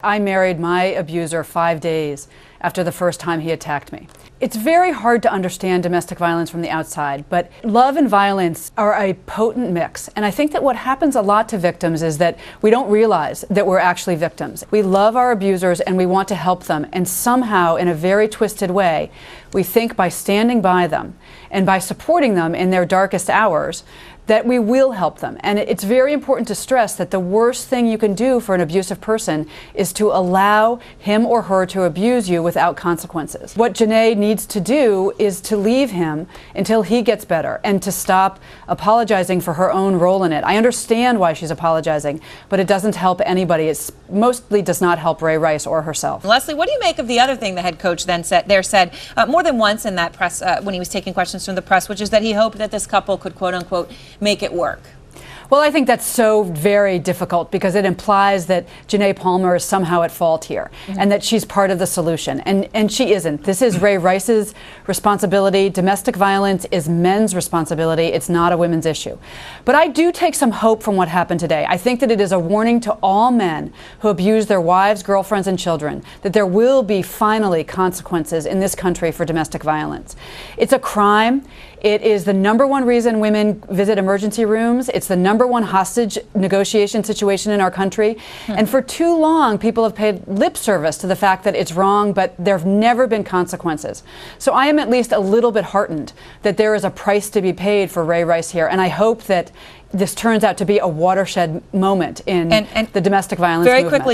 I married my abuser 5 days after the first time he attacked me. It's very hard to understand domestic violence from the outside, but love and violence are a potent mix. And I think that what happens a lot to victims is that we don't realize that we're actually victims. We love our abusers and we want to help them. And somehow, in a very twisted way, we think by standing by them and by supporting them in their darkest hours, that we will help them. And it's very important to stress that the worst thing you can do for an abusive person is to allow him or her to abuse you without consequences. What Janae needs to do is to leave him until he gets better and to stop apologizing for her own role in it. I understand why she's apologizing, but it doesn't help anybody. It mostly does not help Ray Rice or herself. Leslie, what do you make of the other thing the head coach then said more than once in that press when he was taking questions from the press, which is that he hoped that this couple could, quote unquote, make it work? Well, I think that's so very difficult because it implies that Janae Palmer is somehow at fault here and that she's part of the solution. And she isn't. This is Ray Rice's responsibility. Domestic violence is men's responsibility. It's not a women's issue. But I do take some hope from what happened today. I think that it is a warning to all men who abuse their wives, girlfriends, and children that there will be finally consequences in this country for domestic violence. It's a crime. It is the #1 reason women visit emergency rooms. It's the #1 hostage negotiation situation in our country. And for too long, people have paid lip service to the fact that it's wrong, but there have never been consequences. So I am at least a little bit heartened that there is a price to be paid for Ray Rice here. And I hope that this turns out to be a watershed moment in the domestic violence movement. Very quickly.